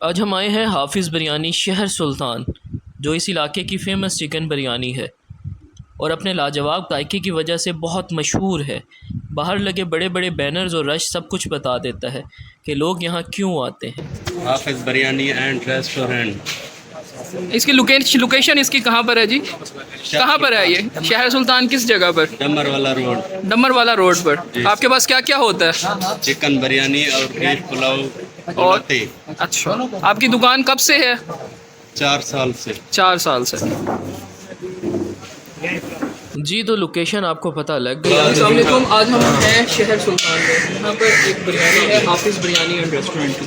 आज हम आए हैं हाफिज़ बिरयानी शहर सुल्तान, जो इस इलाके की फ़ेमस चिकन बिरयानी है और अपने लाजवाब जायके की वजह से बहुत मशहूर है। बाहर लगे बड़े बड़े बैनर्स और रश सब कुछ बता देता है कि लोग यहाँ क्यों आते हैं। हाफिज़ बिरयानी एंड रेस्टोरेंट। इसकी लोकेशन इसकी कहाँ पर है जी? कहाँ पर है ये? शहर सुल्तान किस जगह पर? डमर वाला रोड। डमर वाला रोड पर। आपके पास क्या क्या होता है? चिकन बिरयानी और बीफ पुलाव और रोटी। अच्छा, आपकी दुकान कब से है? 4 साल से। 4 साल से। जी, तो लोकेशन आपको पता लग गई। अस्सलाम वालेकुम। आज हम हैं शहर सुल्तान में। यहाँ पर एक बिरयानी है हाफिज़ बिरयानी एंड रेस्टोरेंट की,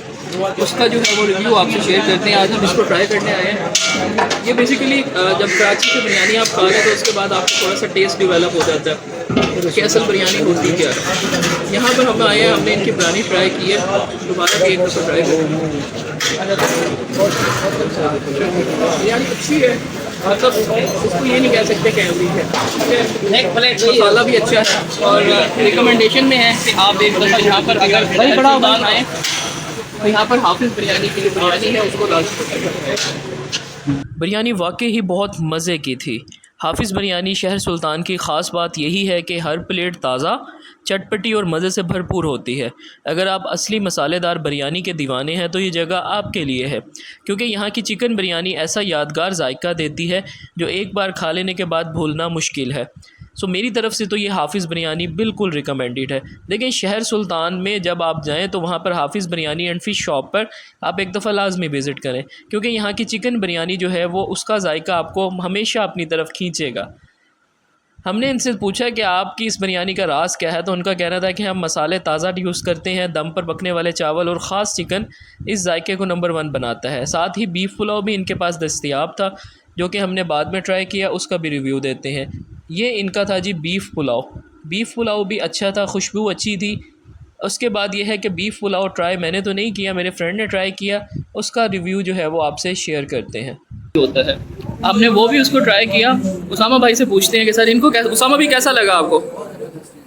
उसका जो है वो रिव्यू आपसे शेयर करते हैं। आज हम इसको ट्राई करने आए हैं। ये बेसिकली जब कराची से बिरयानी आप खा लें तो उसके बाद आपको थोड़ा सा टेस्ट डेवलप हो जाता है कि असल बिरयानी होती क्या है। यहाँ पर हम आए हैं, हमने इनकी बिरयानी ट्राई की है, दोबारा भी एक दफ़ा ट्राई करेंगे। बिरयानी अच्छी है, मतलब इसको ये नहीं कह सकते कि एवरेज है। मसाला भी अच्छा है और रिकमेंडेशन में है कि आप एक दफ़ा यहाँ पर अगर सुल्तान आए तो यहाँ पर हाफिज़ बिरयानी की जो बिरयानी है उसको लाजमी। बिरयानी वाकई ही बहुत मज़े की थी। हाफिज़ बिरयानी शहर सुल्तान की ख़ास बात यही है कि हर प्लेट ताज़ा, चटपटी और मज़े से भरपूर होती है। अगर आप असली मसालेदार बिरयानी के दीवाने हैं तो ये जगह आपके लिए है, क्योंकि यहाँ की चिकन बिरयानी ऐसा यादगार जायका देती है जो एक बार खा लेने के बाद भूलना मुश्किल है। सो मेरी तरफ़ से तो ये हाफिज़ बिरयानी बिल्कुल रिकमेंडेड है। लेकिन शहर सुल्तान में जब आप जाएँ तो वहाँ पर हाफिज़ बिरयानी एंड फ़िश शॉप पर आप एक दफ़ा लाजमी विज़िट करें, क्योंकि यहाँ की चिकन बिरयानी जो है वो उसका जायका आपको हमेशा अपनी तरफ खींचेगा। हमने इनसे पूछा कि आपकी इस बिरयानी का राज क्या है, तो उनका कहना था कि हम मसाले ताज़ा यूज़ करते हैं, दम पर पकने वाले चावल और ख़ास चिकन इस जायके को नंबर 1 बनाता है। साथ ही बीफ पुलाव भी इनके पास दस्तयाब था, जो कि हमने बाद में ट्राई किया, उसका भी रिव्यू देते हैं। ये इनका था जी बीफ पुलाव भी अच्छा था, खुशबू अच्छी थी। उसके बाद ये है कि बीफ पुलाव ट्राई मैंने तो नहीं किया, मेरे फ्रेंड ने ट्राई किया, उसका रिव्यू जो है वो आपसे शेयर करते हैं। होता है, आपने वो भी उसको ट्राई किया। उसामा भाई से पूछते हैं कि सर इनको कैसा, उसामा भी कैसा लगा आपको?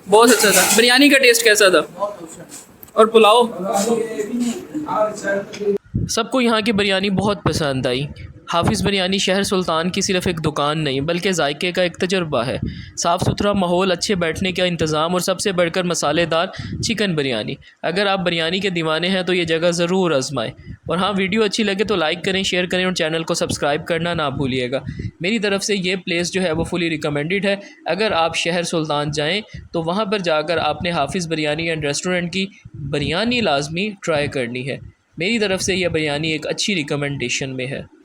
बहुत अच्छा था। बिरयानी का टेस्ट कैसा था? और पुलाव? सबको यहाँ की बिरयानी बहुत पसंद आई। हाफिज़ बिरयानी शहर सुल्तान की सिर्फ़ एक दुकान नहीं बल्कि जायके का एक तजुर्बा है। साफ़ सुथरा माहौल, अच्छे बैठने का इंतज़ाम और सबसे बढ़कर मसालेदार चिकन बिरयानी। अगर आप बिरयानी के दीवाने हैं तो ये जगह ज़रूर आजमाएं। और हाँ, वीडियो अच्छी लगे तो लाइक करें, शेयर करें और चैनल को सब्सक्राइब करना ना भूलिएगा। मेरी तरफ़ से ये प्लेस जो है वो फुली रिकमेंडेड है। अगर आप शहर सुल्तान जाएँ तो वहाँ पर जाकर आपने हाफिज़ बिरयानी एंड रेस्टोरेंट की बिरयानी लाजमी ट्राई करनी है। मेरी तरफ़ से यह बिरयानी एक अच्छी रिकमेंडेशन में है।